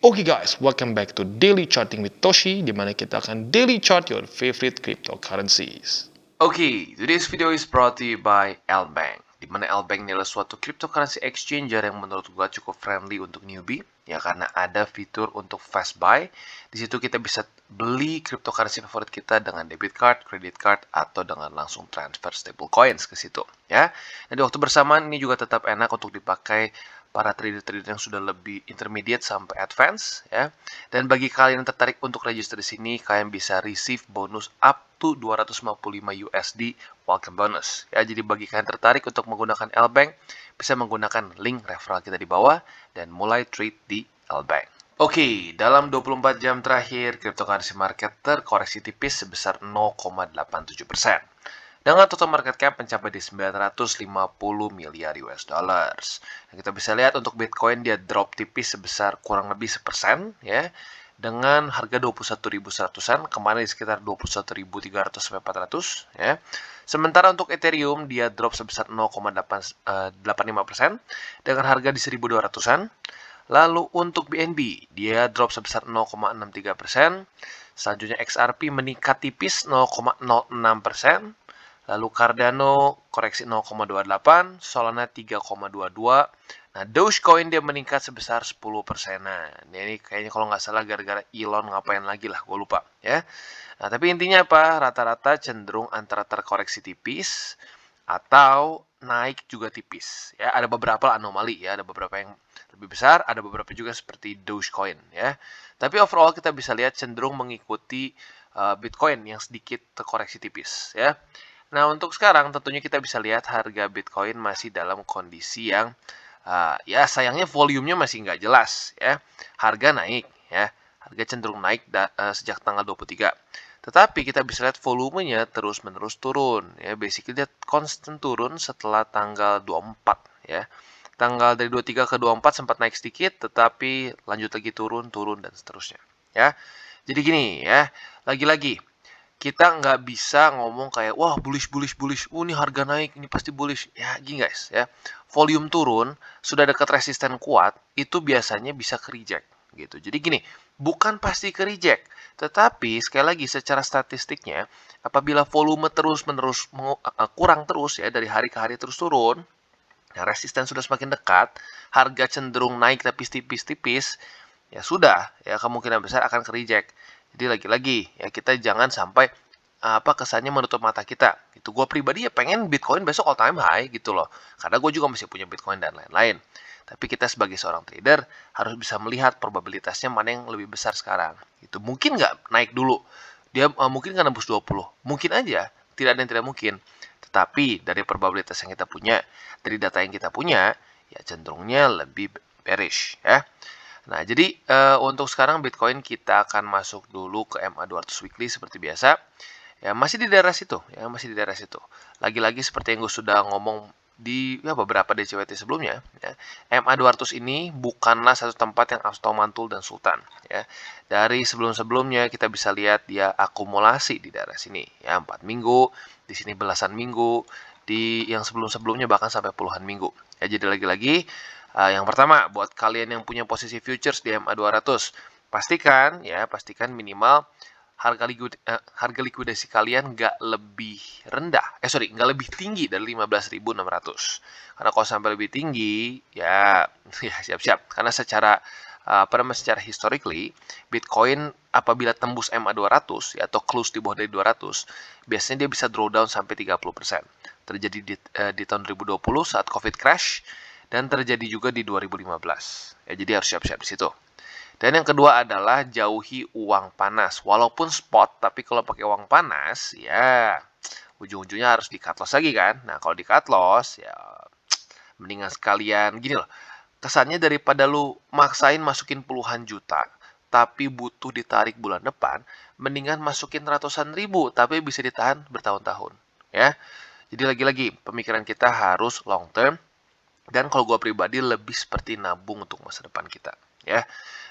Oke guys, welcome back to Daily Charting with Toshi, di mana kita akan daily chart your favorite cryptocurrencies. Okay, today's video is brought to you by Lbank. Di mana Lbank ini adalah suatu cryptocurrency exchanger yang menurut gua cukup friendly untuk newbie, ya karena ada fitur untuk fast buy. Di situ kita bisa beli cryptocurrency favorit kita dengan debit card, credit card, atau dengan langsung transfer stablecoins ke situ, ya. Dan di waktu bersamaan ini juga tetap enak untuk dipakai para trader-trader yang sudah lebih intermediate sampai advance, ya. Dan bagi kalian yang tertarik untuk register di sini, kalian bisa receive bonus up to 255 USD welcome bonus. Ya, jadi bagi kalian tertarik untuk menggunakan Lbank, bisa menggunakan link referral kita di bawah dan mulai trade di Lbank. Oke, dalam 24 jam terakhir, cryptocurrency market terkoreksi tipis sebesar 0,87%. Dengan total market cap mencapai di 950 miliar US dollars. Nah, kita bisa lihat untuk Bitcoin dia drop tipis sebesar kurang lebih 1%, ya. Dengan harga 21.100-an, kemarin di sekitar 21.300 sampai 400, ya. Sementara untuk Ethereum dia drop sebesar 0,85% dengan harga di 1.200-an. Lalu untuk BNB dia drop sebesar 0,63%. Selanjutnya XRP meningkat tipis 0,06%. Lalu Cardano koreksi 0,28, Solana 3,22. Nah, Dogecoin dia meningkat sebesar 10%. Nah, ini kayaknya kalau nggak salah gara-gara Elon ngapain lagi lah, gue lupa, ya. Nah, tapi intinya apa? Rata-rata cenderung antara terkoreksi tipis atau naik juga tipis. Ya, ada beberapa anomali, ya, ada beberapa yang lebih besar, ada beberapa juga seperti Dogecoin, ya. Tapi overall kita bisa lihat cenderung mengikuti Bitcoin yang sedikit terkoreksi tipis, ya. Nah, untuk sekarang tentunya kita bisa lihat harga Bitcoin masih dalam kondisi yang ya sayangnya volumenya masih nggak jelas, ya. Harga naik, ya. Harga cenderung naik sejak tanggal 23. Tetapi kita bisa lihat volumenya terus-menerus turun, ya. Basically dia konstan turun setelah tanggal 24, ya. Tanggal dari 23 ke 24 sempat naik sedikit, tetapi lanjut lagi turun, dan seterusnya, ya. Jadi gini, ya. Lagi-lagi kita nggak bisa ngomong kayak wah bullish, ini harga naik, ini pasti bullish. Ya gini guys, ya, volume turun sudah dekat resisten kuat itu biasanya bisa ke reject gitu. Jadi gini, bukan pasti ke reject, tetapi sekali lagi secara statistiknya apabila volume terus menerus kurang terus, ya, dari hari ke hari terus turun, nah resisten sudah semakin dekat, harga cenderung naik tapi tipis-tipis, ya sudah, ya kemungkinan besar akan ke reject. Jadi lagi-lagi ya kita jangan sampai kesannya menutup mata kita. Itu gue pribadi ya pengen Bitcoin besok all time high gitu loh. Karena gue juga masih punya Bitcoin dan lain-lain. Tapi kita sebagai seorang trader harus bisa melihat probabilitasnya mana yang lebih besar sekarang. Itu mungkin nggak naik dulu. Dia mungkin nggak nembus 20. Mungkin aja. Tidak ada yang tidak mungkin. Tetapi dari probabilitas yang kita punya, dari data yang kita punya, ya cenderungnya lebih bearish, ya. Nah, jadi untuk sekarang Bitcoin kita akan masuk dulu ke MA200 weekly seperti biasa. Ya, masih di daerah situ, ya, masih di daerah situ. Lagi-lagi seperti yang gue sudah ngomong di beberapa DCWT sebelumnya, ya, MA200 ini bukanlah satu tempat yang atau mantul dan sultan, ya. Dari sebelum-sebelumnya kita bisa lihat dia akumulasi di daerah sini, ya, 4 minggu, di sini belasan minggu, di yang sebelum-sebelumnya bahkan sampai puluhan minggu. Ya, jadi lagi-lagi yang pertama, buat kalian yang punya posisi futures di MA200, pastikan minimal harga likuidasi kalian nggak lebih nggak lebih tinggi dari 15.600. Karena kalau sampai lebih tinggi, ya, ya siap-siap. Karena secara historically, Bitcoin apabila tembus MA200 ya, atau close di bawah dari 200, biasanya dia bisa drawdown sampai 30%. Terjadi di tahun 2020 saat COVID crash, dan terjadi juga di 2015. Ya, jadi harus siap-siap di situ. Dan yang kedua adalah jauhi uang panas. Walaupun spot, tapi kalau pakai uang panas, ya ujung-ujungnya harus di cut loss lagi kan. Nah, kalau di cut loss, ya mendingan sekalian gini loh. Kesannya daripada lu maksain masukin puluhan juta, tapi butuh ditarik bulan depan, mendingan masukin ratusan ribu, tapi bisa ditahan bertahun-tahun, ya. Jadi lagi-lagi, pemikiran kita harus long term. Dan kalau gue pribadi lebih seperti nabung untuk masa depan kita, ya.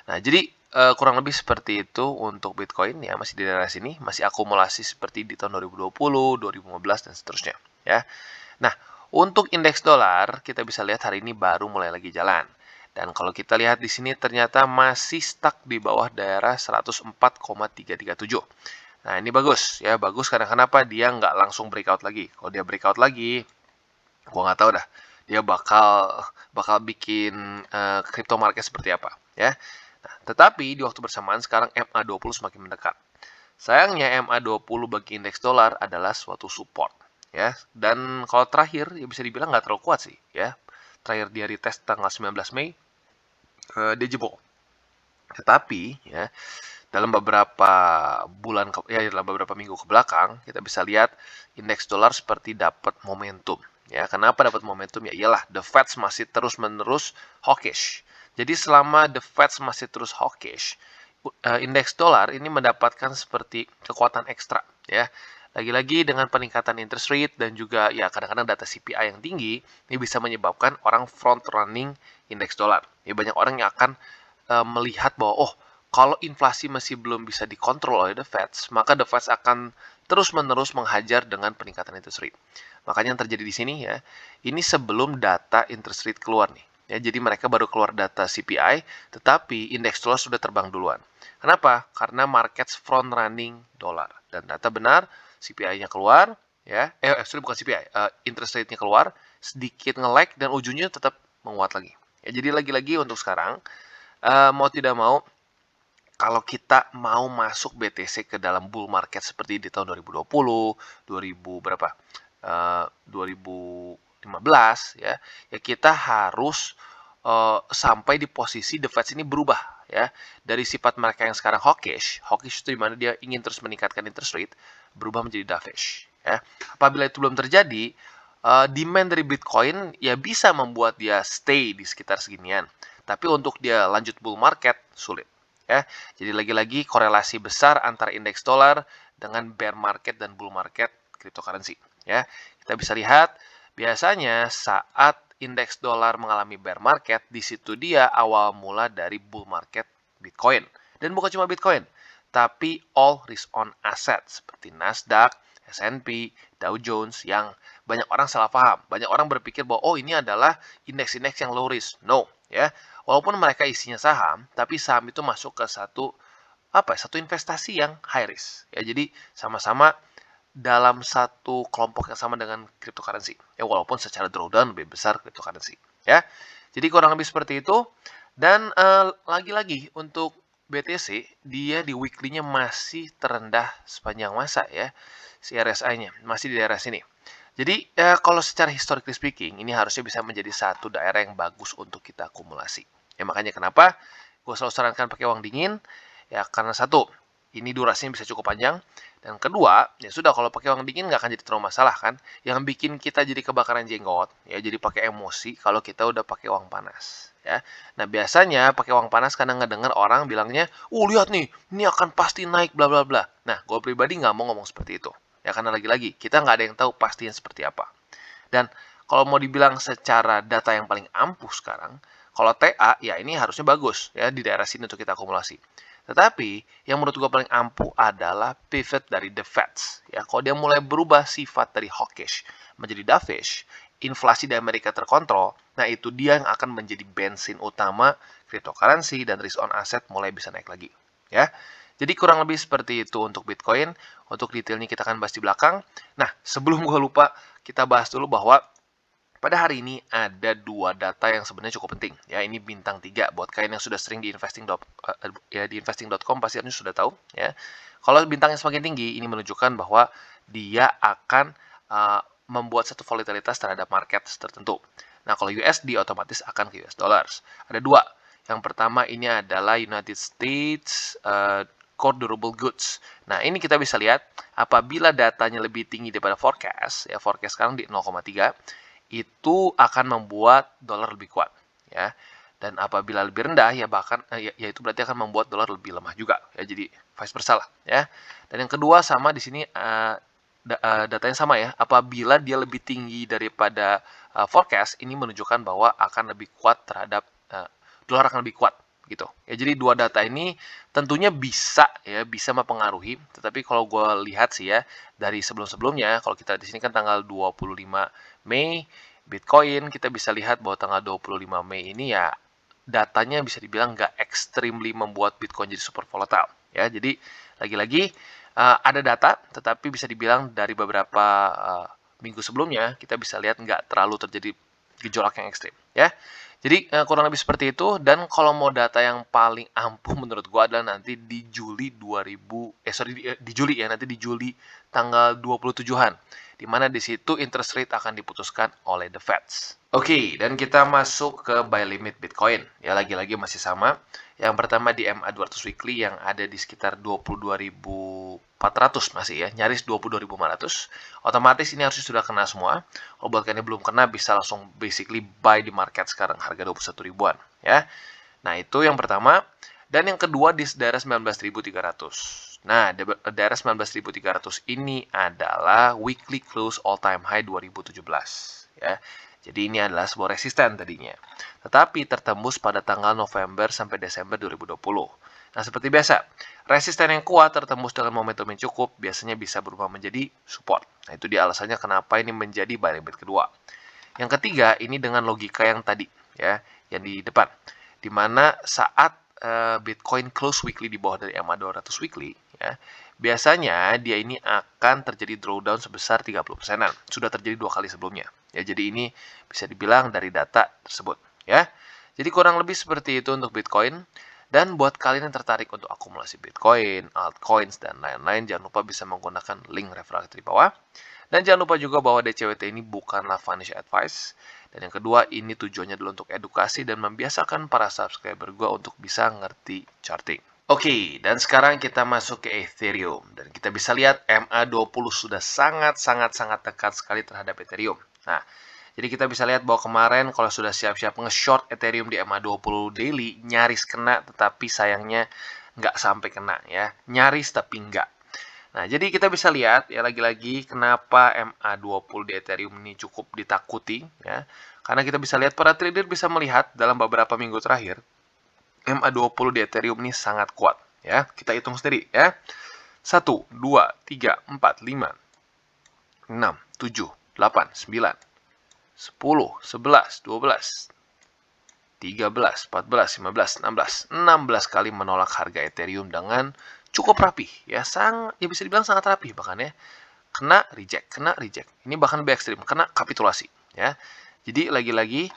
Nah, jadi kurang lebih seperti itu untuk Bitcoin, ya, masih di daerah sini, masih akumulasi seperti di tahun 2020, 2015 dan seterusnya, ya. Nah, untuk indeks dolar kita bisa lihat hari ini baru mulai lagi jalan. Dan kalau kita lihat di sini ternyata masih stuck di bawah daerah 104,337. Nah, ini bagus ya, bagus karena kenapa? Dia nggak langsung breakout lagi. Kalau dia breakout lagi, gua nggak tahu dah dia bakal bikin crypto market seperti apa ya. Nah, tetapi di waktu bersamaan sekarang MA20 semakin mendekat. Sayangnya MA20 bagi indeks dolar adalah suatu support ya. Dan kalau terakhir ya bisa dibilang nggak terlalu kuat sih ya. Terakhir dia retest tanggal 19 Mei dia jebol. Tetapi ya dalam beberapa dalam beberapa minggu ke belakang kita bisa lihat indeks dolar seperti dapat momentum. Ya, kenapa dapat momentum? Ya iyalah, the Fed masih terus-menerus hawkish. Jadi selama the Fed masih terus hawkish, indeks dolar ini mendapatkan seperti kekuatan ekstra ya. Lagi-lagi dengan peningkatan interest rate dan juga ya kadang-kadang data CPI yang tinggi, ini bisa menyebabkan orang front running indeks dolar. Ya, banyak orang yang akan melihat bahwa kalau inflasi masih belum bisa dikontrol oleh the Fed, maka the Fed akan terus-menerus menghajar dengan peningkatan interest rate. Makanya yang terjadi di sini ya, ini sebelum data interest rate keluar nih. Ya, jadi mereka baru keluar data CPI, tetapi indeks dolar sudah terbang duluan. Kenapa? Karena markets front running dolar. Dan data benar, CPI-nya keluar, ya, sudah bukan CPI, interest rate-nya keluar, sedikit nge-lag dan ujungnya tetap menguat lagi. Ya, jadi lagi-lagi untuk sekarang, mau tidak mau, kalau kita mau masuk BTC ke dalam bull market seperti di tahun 2020, 2015 ya, ya kita harus sampai di posisi the Fed ini berubah ya dari sifat mereka yang sekarang hawkish itu dimana dia ingin terus meningkatkan interest rate berubah menjadi dovish ya. Apabila itu belum terjadi, demand dari Bitcoin ya bisa membuat dia stay di sekitar seginian, tapi untuk dia lanjut bull market sulit. Ya, jadi lagi-lagi korelasi besar antara indeks dolar dengan bear market dan bull market cryptocurrency. Ya, kita bisa lihat biasanya saat indeks dolar mengalami bear market, di situ dia awal mula dari bull market Bitcoin. Dan bukan cuma Bitcoin, tapi all risk on asset seperti Nasdaq, S&P, Dow Jones yang banyak orang salah paham. Banyak orang berpikir bahwa ini adalah indeks-indeks yang low risk. No, ya. Walaupun mereka isinya saham, tapi saham itu masuk ke satu investasi yang high risk. Ya, jadi sama-sama dalam satu kelompok yang sama dengan cryptocurrency. Ya, walaupun secara drawdown lebih besar cryptocurrency. Ya, jadi kurang lebih seperti itu. Dan lagi-lagi untuk BTC, dia di weekly-nya masih terendah sepanjang masa ya. Si RSI-nya masih di daerah sini. Jadi kalau secara historically speaking, ini harusnya bisa menjadi satu daerah yang bagus untuk kita akumulasi. Ya makanya kenapa gue selalu sarankan pakai uang dingin, ya karena satu, ini durasinya bisa cukup panjang. Dan kedua, ya sudah kalau pakai uang dingin nggak akan jadi terlalu masalah kan. Yang bikin kita jadi kebakaran jenggot, ya jadi pakai emosi kalau kita udah pakai uang panas. Ya, nah biasanya pakai uang panas karena ngedenger orang bilangnya, lihat nih, ini akan pasti naik bla bla bla. Nah, gue pribadi nggak mau ngomong seperti itu. Ya karena lagi-lagi kita nggak ada yang tahu pastinya seperti apa. Dan kalau mau dibilang secara data yang paling ampuh sekarang, kalau TA ya ini harusnya bagus ya di daerah sini untuk kita akumulasi. Tetapi yang menurut gue paling ampuh adalah pivot dari the Feds. Ya, kalau dia mulai berubah sifat dari hawkish menjadi dovish, inflasi di Amerika terkontrol, nah itu dia yang akan menjadi bensin utama cryptocurrency dan risk on asset mulai bisa naik lagi. Ya, jadi kurang lebih seperti itu untuk Bitcoin. Untuk detailnya kita akan bahas di belakang. Nah, sebelum gue lupa, kita bahas dulu bahwa pada hari ini ada dua data yang sebenarnya cukup penting. Ya, ini bintang 3 buat kalian yang sudah sering di investing.com pasti harusnya sudah tahu. Ya, kalau bintangnya semakin tinggi, ini menunjukkan bahwa dia akan membuat satu volatilitas terhadap market tertentu. Nah, kalau USD otomatis akan ke US dollars. Ada dua. Yang pertama ini adalah United States Core Durable Goods. Nah, ini kita bisa lihat apabila datanya lebih tinggi daripada forecast, ya forecast sekarang di 0,3, itu akan membuat dolar lebih kuat, ya. Dan apabila lebih rendah, ya bahkan ya itu berarti akan membuat dolar lebih lemah juga, ya. Jadi vice versa lah, ya. Dan yang kedua sama di sini datanya sama ya. Apabila dia lebih tinggi daripada forecast, ini menunjukkan bahwa akan lebih kuat terhadap dolar akan lebih kuat gitu. Ya, jadi dua data ini tentunya bisa mempengaruhi, tetapi kalau gue lihat sih ya dari sebelum-sebelumnya, kalau kita di sini kan tanggal 25 Mei Bitcoin, kita bisa lihat bahwa tanggal 25 Mei ini ya datanya bisa dibilang nggak extremely membuat Bitcoin jadi super volatile. Ya, jadi lagi-lagi ada data, tetapi bisa dibilang dari beberapa minggu sebelumnya kita bisa lihat nggak terlalu terjadi gejolak yang ekstrim. Ya, jadi kurang lebih seperti itu. Dan kalau mau data yang paling ampuh menurut gua adalah nanti di Juli 2000 di Juli ya, nanti di Juli tanggal 27-an. Di mana di situ interest rate akan diputuskan oleh the Feds. Oke, dan kita masuk ke buy limit Bitcoin. Ya, lagi-lagi masih sama. Yang pertama di MA200 weekly yang ada di sekitar 22.400 masih ya, nyaris 22.500. Otomatis ini harusnya sudah kena semua. Kalau buat kalian yang belum kena bisa langsung basically buy di market sekarang harga 21 ribuan ya. Nah, itu yang pertama. Dan yang kedua di daerah 19.300. Nah, daerah 19.300 ini adalah weekly close all time high 2017 ya. Jadi ini adalah sebuah resisten tadinya. Tetapi tertembus pada tanggal November sampai Desember 2020. Nah, seperti biasa, resisten yang kuat tertembus dengan momentum yang cukup biasanya bisa berubah menjadi support. Nah, itu dia alasannya kenapa ini menjadi buy limit kedua. Yang ketiga, ini dengan logika yang tadi ya, yang di depan. Di mana saat Bitcoin close weekly di bawah dari MA200 weekly ya, biasanya dia ini akan terjadi drawdown sebesar 30%-an. Sudah terjadi 2 kali sebelumnya. Ya, jadi ini bisa dibilang dari data tersebut ya. Jadi kurang lebih seperti itu untuk Bitcoin. Dan buat kalian yang tertarik untuk akumulasi Bitcoin, altcoins, dan lain-lain, jangan lupa bisa menggunakan link referral di bawah. Dan jangan lupa juga bahwa DCWT ini bukanlah financial advice. Dan yang kedua, ini tujuannya adalah untuk edukasi dan membiasakan para subscriber gue untuk bisa ngerti charting. Oke, dan sekarang kita masuk ke Ethereum. Dan kita bisa lihat MA20 sudah sangat dekat sekali terhadap Ethereum. Nah, jadi kita bisa lihat bahwa kemarin kalau sudah siap-siap nge-short Ethereum di MA20 daily, nyaris kena, tetapi sayangnya nggak sampai kena ya. Nyaris tapi nggak. Nah, jadi kita bisa lihat ya lagi-lagi kenapa MA20 di Ethereum ini cukup ditakuti ya. Karena kita bisa lihat para trader bisa melihat dalam beberapa minggu terakhir MA20 di Ethereum ini sangat kuat ya. Kita hitung sendiri ya. 1 2 3 4 5 6 7 8 9 10 11 12 13, 14, 15, 16 kali menolak harga Ethereum dengan cukup rapi ya, ya bisa dibilang sangat rapi bahkan ya. Kena reject. Ini bahkan lebih ekstrim, kena kapitulasi ya. Jadi lagi-lagi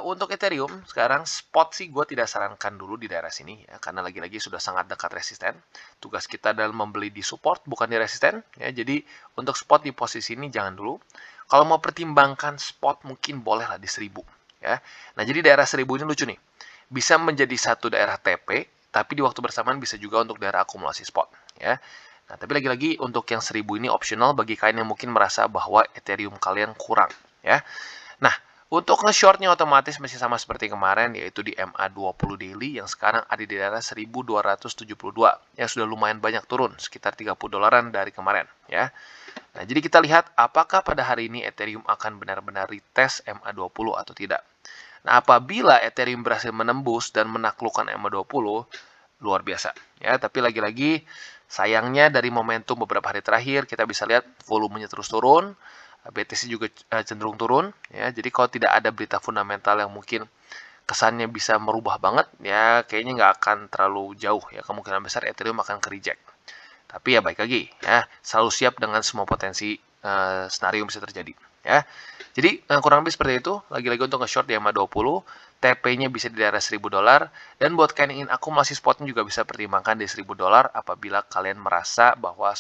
untuk Ethereum sekarang spot sih gue tidak sarankan dulu di daerah sini ya, karena lagi-lagi sudah sangat dekat resisten. Tugas kita adalah membeli di support bukan di resisten ya. Jadi untuk spot di posisi ini jangan dulu. Kalau mau pertimbangkan spot mungkin bolehlah di 1000 ya. Nah, jadi daerah 1000 ini lucu nih. Bisa menjadi satu daerah TP, tapi di waktu bersamaan bisa juga untuk daerah akumulasi spot ya. Nah, tapi lagi-lagi untuk yang 1000 ini optional bagi kalian yang mungkin merasa bahwa Ethereum kalian kurang ya. Nah, untuk nge-shortnya otomatis masih sama seperti kemarin, yaitu di MA20 daily yang sekarang ada di daerah 1272 yang sudah lumayan banyak turun, sekitar 30 dolaran dari kemarin ya. Nah, jadi kita lihat apakah pada hari ini Ethereum akan benar-benar retest MA20 atau tidak. Nah, apabila Ethereum berhasil menembus dan menaklukkan MA20, luar biasa ya. Tapi lagi-lagi sayangnya dari momentum beberapa hari terakhir kita bisa lihat volumenya terus turun, BTC juga cenderung turun ya. Jadi kalau tidak ada berita fundamental yang mungkin kesannya bisa merubah banget ya, kayaknya nggak akan terlalu jauh ya, kemungkinan besar Ethereum akan ke reject. Tapi ya baik lagi ya, selalu siap dengan semua potensi skenario yang bisa terjadi ya. Jadi kurang lebih seperti itu. Lagi-lagi untuk nge-short di MA20, TP-nya bisa di daerah 1000 dolar. Dan buat kalian yang ingin akumulasi spotnya juga bisa pertimbangkan di 1000 dolar apabila kalian merasa bahwa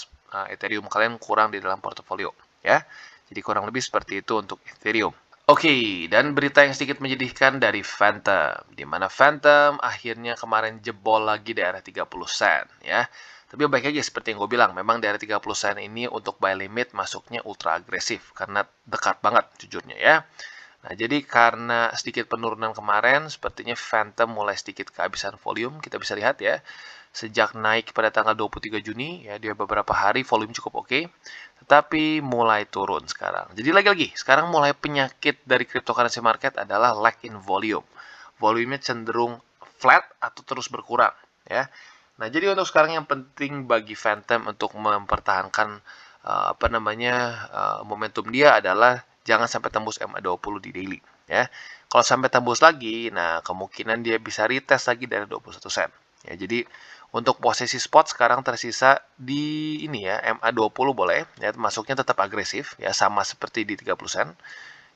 Ethereum kalian kurang di dalam portofolio ya. Jadi kurang lebih seperti itu untuk Ethereum. Oke, dan berita yang sedikit menyedihkan dari Phantom, di mana Phantom akhirnya kemarin jebol lagi daerah 30 sen ya. Tapi baik aja seperti yang gue bilang, memang daerah 30 sen ini untuk buy limit masuknya ultra agresif karena dekat banget jujurnya ya. Nah, jadi karena sedikit penurunan kemarin, sepertinya Phantom mulai sedikit kehabisan volume, kita bisa lihat ya. Sejak naik pada tanggal 23 Juni, ya dia beberapa hari volume cukup oke, tetapi mulai turun sekarang. Jadi lagi-lagi, sekarang mulai penyakit dari cryptocurrency market adalah lack in volume. Volumenya cenderung flat atau terus berkurang ya. Nah, jadi untuk sekarang yang penting bagi Phantom untuk mempertahankan momentum dia adalah jangan sampai tembus MA20 di daily ya. Kalau sampai tembus lagi, nah kemungkinan dia bisa retest lagi dari 21 sen. Ya, jadi untuk posisi spot sekarang tersisa di ini ya, MA20 boleh, ya masuknya tetap agresif ya, sama seperti di 30 sen.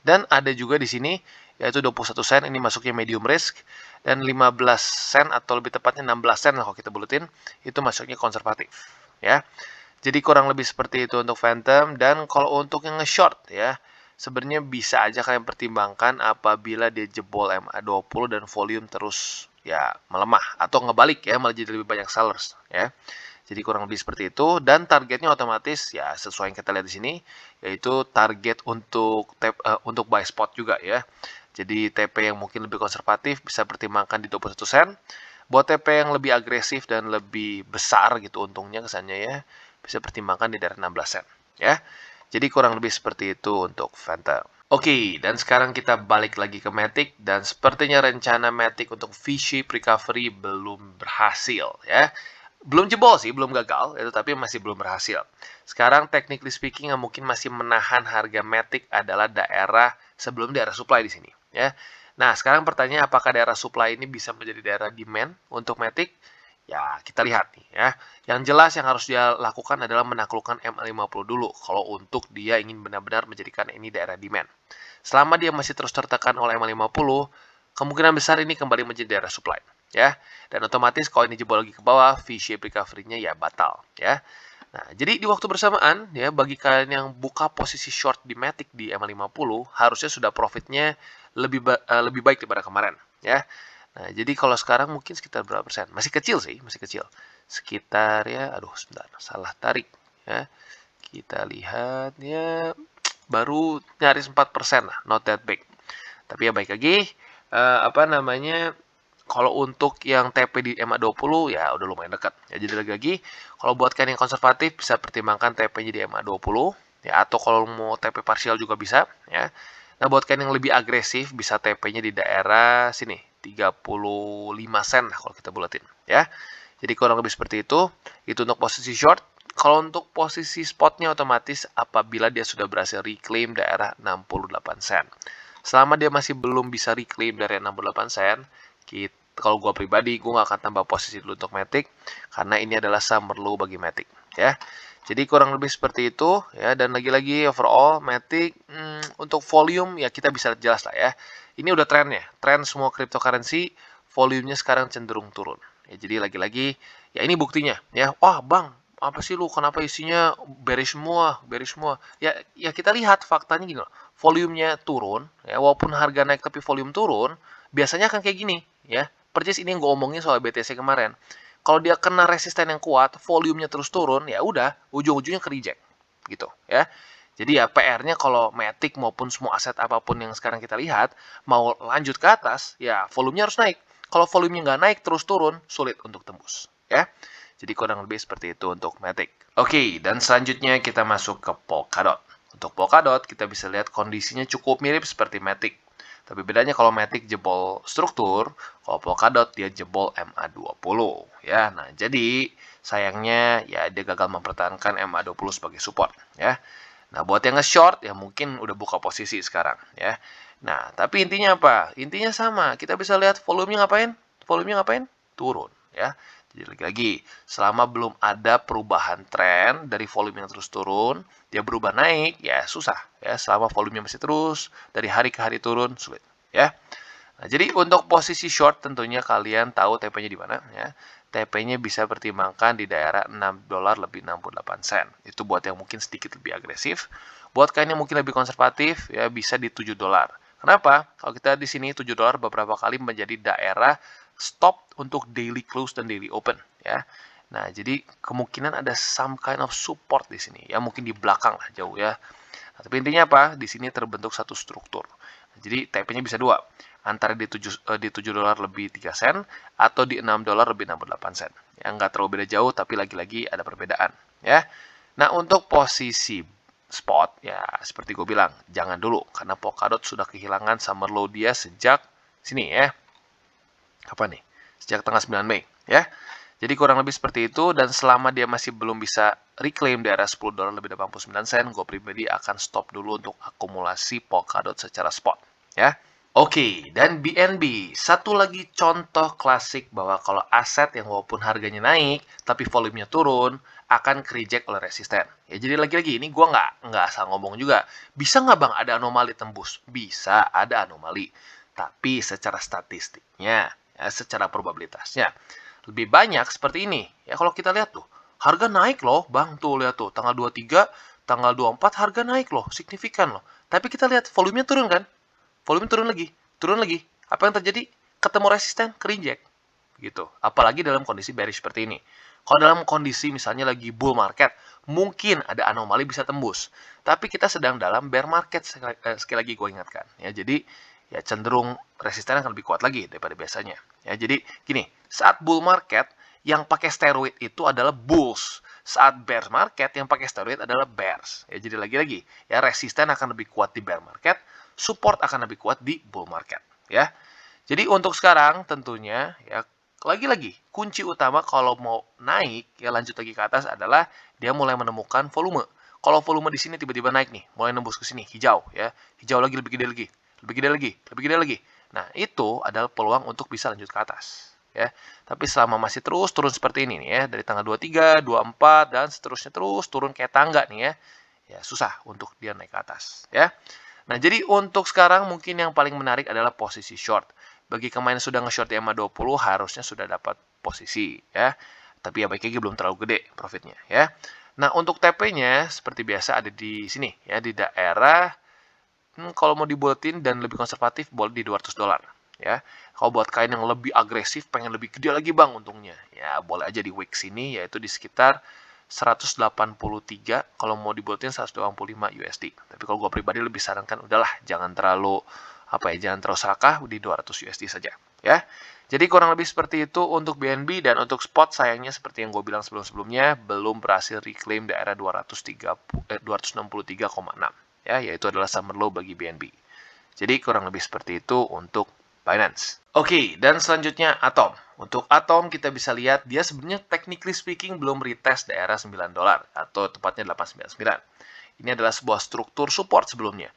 Dan ada juga di sini yaitu 21 sen, ini masuknya medium risk, dan 15 sen atau lebih tepatnya 16 sen lah kalau kita bulutin, itu masuknya konservatif ya. Jadi kurang lebih seperti itu untuk Phantom. Dan kalau untuk yang nge-short ya, sebenarnya bisa aja kalian pertimbangkan apabila dia jebol MA20 dan volume terus ya melemah atau ngebalik ya, malah jadi lebih banyak sellers ya. Jadi kurang lebih seperti itu, dan targetnya otomatis ya sesuai yang kita lihat di sini, yaitu target untuk buy spot juga ya. Jadi TP yang mungkin lebih konservatif bisa pertimbangkan di 21 sen. Buat TP yang lebih agresif dan lebih besar gitu untungnya kesannya ya, bisa pertimbangkan di daerah 16 sen ya. Jadi kurang lebih seperti itu untuk Phantom. Oke, dan sekarang kita balik lagi ke Matic, dan sepertinya rencana Matic untuk V-shape recovery belum berhasil ya. Belum jebol sih, belum gagal, itu tapi masih belum berhasil. Sekarang technically speaking yang mungkin masih menahan harga Matic adalah daerah sebelum daerah supply di sini ya. Nah, sekarang pertanyaan apakah daerah supply ini bisa menjadi daerah demand untuk Matic? Ya, kita lihat nih ya. Yang jelas yang harus dia lakukan adalah menaklukkan MA50 dulu kalau untuk dia ingin benar-benar menjadikan ini daerah demand. Selama dia masih terus tertekan oleh MA50, kemungkinan besar ini kembali menjadi daerah supply ya. Dan otomatis kalau ini jebol lagi ke bawah, V-shape recovery-nya ya batal ya. Nah, jadi di waktu bersamaan ya, bagi kalian yang buka posisi short di Matic di MA50, harusnya sudah profitnya lebih baik daripada kemarin ya. Nah, jadi kalau sekarang mungkin sekitar berapa persen? Masih kecil sih, masih kecil. Sekitar ya, aduh sebentar, salah tarik ya. Kita lihat ya, baru nyaris 4% lah, not that big. Tapi ya baik lagi, apa namanya, kalau untuk yang TP di MA20 ya udah lumayan dekat. Ya, jadi lagi-lagi, kalau buat kalian yang konservatif bisa pertimbangkan TP-nya di MA20 ya, atau kalau mau TP parsial juga bisa ya. Nah, buat kalian yang lebih agresif bisa TP-nya di daerah sini, 35 sen lah kalau kita bulatin ya. Jadi kurang lebih seperti itu. Itu untuk posisi short. Kalau untuk posisi spotnya otomatis apabila dia sudah berhasil reclaim daerah 68 sen. Selama dia masih belum bisa reclaim dari 68 sen, kalau gue pribadi, gue nggak akan tambah posisi dulu untuk Matic, karena ini adalah summer low bagi Matic ya. Jadi kurang lebih seperti itu ya, dan lagi-lagi overall Matic untuk volume ya kita bisa jelas lah ya. Ini udah trennya, tren semua cryptocurrency volumenya sekarang cenderung turun. Ya, jadi lagi-lagi ya ini buktinya ya. Wah bang, apa sih lu? Kenapa isinya bearish semua, bearish semua? Ya kita lihat faktanya gini loh. Volumenya turun, ya walaupun harga naik tapi volume turun, biasanya akan kayak gini ya. Persis ini yang gue omongin soal BTC kemarin. Kalau dia kena resisten yang kuat, volumenya terus turun, ya udah, ujung-ujungnya ke reject gitu ya. Jadi ya PR-nya kalau Matic maupun semua aset apapun yang sekarang kita lihat mau lanjut ke atas, ya volumenya harus naik. Kalau volumenya nggak naik terus turun, sulit untuk tembus ya. Jadi kurang lebih seperti itu untuk Matic. Oke, dan selanjutnya kita masuk ke Polkadot. Untuk Polkadot kita bisa lihat kondisinya cukup mirip seperti Matic. Tapi bedanya kalau Matic jebol struktur, kalau Polkadot dia jebol MA20 ya. Nah, jadi sayangnya ya dia gagal mempertahankan MA20 sebagai support ya. Nah, buat yang nge-short ya mungkin udah buka posisi sekarang ya. Nah, tapi intinya apa? Intinya sama. Kita bisa lihat volumenya ngapain? Volumenya ngapain? Turun ya. Jadi lagi-lagi, selama belum ada perubahan tren dari volume yang terus turun, dia berubah naik, ya susah ya. Selama volumenya masih terus dari hari ke hari turun, sulit ya. Nah, jadi untuk posisi short tentunya kalian tahu TP-nya di mana ya. TP-nya bisa pertimbangkan di daerah $6 lebih 68 sen. Itu buat yang mungkin sedikit lebih agresif. Buat kalian yang mungkin lebih konservatif ya bisa di $7. Kenapa? Kalau kita di sini $7 beberapa kali menjadi daerah stop untuk daily close dan daily open ya. Nah, jadi kemungkinan ada some kind of support di sini ya, mungkin di belakang lah jauh ya. Nah, tapi intinya apa? Di sini terbentuk satu struktur. Nah, jadi TP-nya bisa dua, antara di $7 lebih 3 sen atau di $6 lebih 68 sen. Ya, nggak terlalu beda jauh, tapi lagi-lagi ada perbedaan ya. Nah, untuk posisi spot ya seperti gue bilang, jangan dulu karena Polkadot sudah kehilangan summer low dia sejak sini ya. Kapan nih? Sejak tanggal 9 Mei ya. Jadi kurang lebih seperti itu, dan selama dia masih belum bisa reclaim di area $10 lebih 89 sen, gue pribadi akan stop dulu untuk akumulasi Polkadot secara spot ya. Oke, dan BNB, satu lagi contoh klasik bahwa kalau aset yang walaupun harganya naik, tapi volumenya turun, akan ke-reject oleh resisten. Ya, jadi lagi-lagi, ini gue nggak asal ngomong juga. Bisa nggak bang ada anomali tembus? Bisa, ada anomali. Tapi secara statistiknya, ya, secara probabilitasnya, lebih banyak seperti ini. Ya, kalau kita lihat tuh, harga naik loh, bang, tuh lihat tuh, tanggal 23, tanggal 24, harga naik loh, signifikan loh. Tapi kita lihat volumenya turun kan? Volume turun lagi. Apa yang terjadi? Ketemu resisten, ke-reject. Gitu. Apalagi dalam kondisi bearish seperti ini. Kalau dalam kondisi misalnya lagi bull market, mungkin ada anomali bisa tembus. Tapi kita sedang dalam bear market, sekali lagi gue ingatkan. Ya, jadi ya cenderung resisten akan lebih kuat lagi daripada biasanya. Ya, jadi gini, saat bull market yang pakai steroid itu adalah bulls. Saat bear market yang pakai steroid adalah bears. Ya, jadi lagi-lagi ya resisten akan lebih kuat di bear market, support akan lebih kuat di bull market. Ya, jadi untuk sekarang tentunya ya lagi-lagi kunci utama kalau mau naik ya lanjut lagi ke atas adalah dia mulai menemukan volume. Kalau volume di sini tiba-tiba naik nih, mulai nembus ke sini hijau ya, hijau lagi lebih gede lagi, lebih gede lagi, lebih gede lagi. Nah itu adalah peluang untuk bisa lanjut ke atas ya. Tapi selama masih terus turun seperti ini nih ya dari tanggal 23, 24 dan seterusnya terus turun kayak tangga nih ya susah untuk dia naik ke atas ya. Nah, jadi untuk sekarang mungkin yang paling menarik adalah posisi short. Bagi kemarin sudah nge-short di MA20 harusnya sudah dapat posisi ya. Tapi ya baik lagi belum terlalu gede profitnya ya. Nah, untuk TP-nya seperti biasa ada di sini ya di daerah kalau mau dibuatin dan lebih konservatif boleh di $200 ya. Kalau buat kain yang lebih agresif pengen lebih gede lagi bang untungnya ya boleh aja di wick sini yaitu di sekitar 183 kalau mau dibuatin 125 USD. Tapi kalau gue pribadi lebih sarankan udahlah jangan terlalu jangan terlalu serakah di 200 USD saja ya. Jadi kurang lebih seperti itu untuk BNB dan untuk spot sayangnya seperti yang gue bilang sebelum-sebelumnya belum berhasil reclaim daerah 263,6 ya yaitu adalah summer low bagi BNB. Jadi kurang lebih seperti itu untuk Binance. Oke, dan selanjutnya Atom. Untuk Atom kita bisa lihat dia sebenarnya technically speaking belum retest daerah $9 atau tepatnya 899. Ini adalah sebuah struktur support sebelumnya.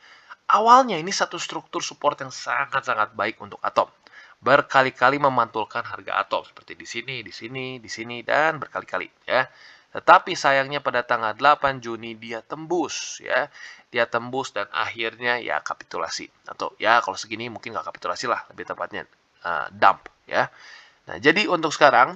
Awalnya ini satu struktur support yang sangat-sangat baik untuk Atom. Berkali-kali memantulkan harga Atom seperti di sini, di sini, di sini dan berkali-kali ya. Tetapi sayangnya pada tanggal 8 Juni dia tembus ya. Dia tembus dan akhirnya ya kapitulasi. Atau ya kalau segini mungkin nggak kapitulasi lah, lebih tepatnya dump ya. Nah, jadi untuk sekarang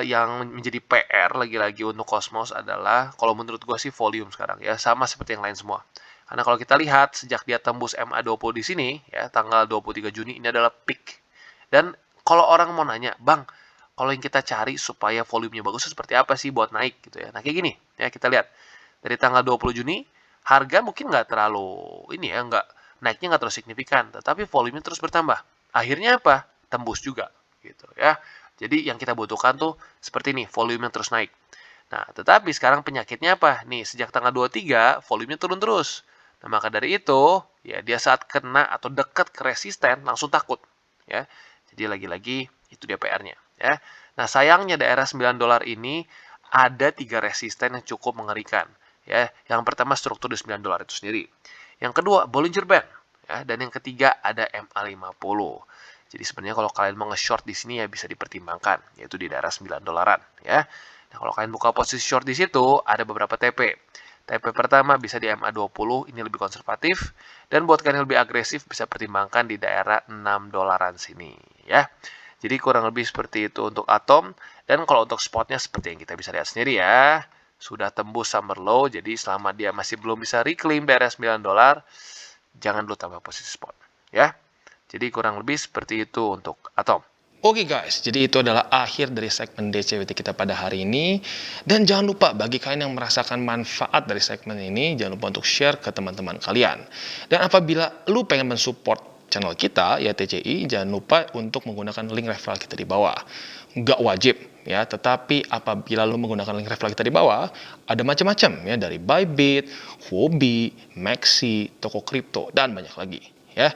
yang menjadi PR lagi-lagi untuk Cosmos adalah kalau menurut gue sih volume sekarang ya, sama seperti yang lain semua. Karena kalau kita lihat sejak dia tembus MA20 di sini ya, tanggal 23 Juni ini adalah peak. Dan kalau orang mau nanya, "Bang, kalau yang kita cari supaya volumenya bagus seperti apa sih buat naik gitu ya?" Nah, kayak gini ya, kita lihat. Dari tanggal 20 Juni, harga mungkin nggak terlalu ini ya, naiknya nggak terlalu signifikan, tetapi volumenya terus bertambah. Akhirnya apa? Tembus juga gitu ya. Jadi yang kita butuhkan tuh seperti ini, volume yang terus naik. Nah, tetapi sekarang penyakitnya apa? Nih, sejak tanggal 23, volumenya turun terus. Nah, maka dari itu, ya dia saat kena atau dekat ke resisten, langsung takut. Ya, jadi lagi-lagi, itu dia PR-nya. Ya. Nah, sayangnya daerah $9 ini ada 3 resisten yang cukup mengerikan. Ya, yang pertama struktur di $9 itu sendiri. Yang kedua, Bollinger Band. Ya, dan yang ketiga ada MA50. Jadi sebenarnya kalau kalian mau nge-short di sini ya bisa dipertimbangkan, yaitu di daerah $9 ya. Nah, kalau kalian buka posisi short di situ, ada beberapa TP. TP pertama bisa di MA20, ini lebih konservatif. Dan buat kalian yang lebih agresif, bisa pertimbangkan di daerah $6 sini ya. Jadi kurang lebih seperti itu untuk Atom. Dan kalau untuk spotnya seperti yang kita bisa lihat sendiri ya. Sudah tembus summer low, jadi selama dia masih belum bisa reclaim daerah $9, jangan dulu tambah posisi spot ya. Jadi kurang lebih seperti itu untuk Atom. Oke guys, jadi itu adalah akhir dari segmen DCWT kita pada hari ini. Dan jangan lupa bagi kalian yang merasakan manfaat dari segmen ini, jangan lupa untuk share ke teman-teman kalian. Dan apabila lu pengen mensupport channel kita, ya TCI, jangan lupa untuk menggunakan link referral kita di bawah. Nggak wajib ya, tetapi apabila lu menggunakan link referral kita di bawah, ada macam-macam ya, dari Bybit, Huobi, Maxi, toko kripto, dan banyak lagi ya.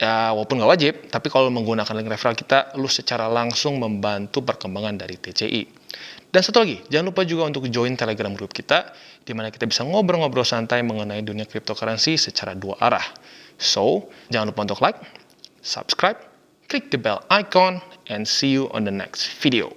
Ya, walaupun nggak wajib, tapi kalau menggunakan link referral kita, lu secara langsung membantu perkembangan dari TCI. Dan satu lagi, jangan lupa juga untuk join Telegram group kita, di mana kita bisa ngobrol-ngobrol santai mengenai dunia cryptocurrency secara dua arah. So, jangan lupa untuk like, subscribe, click the bell icon, and see you on the next video.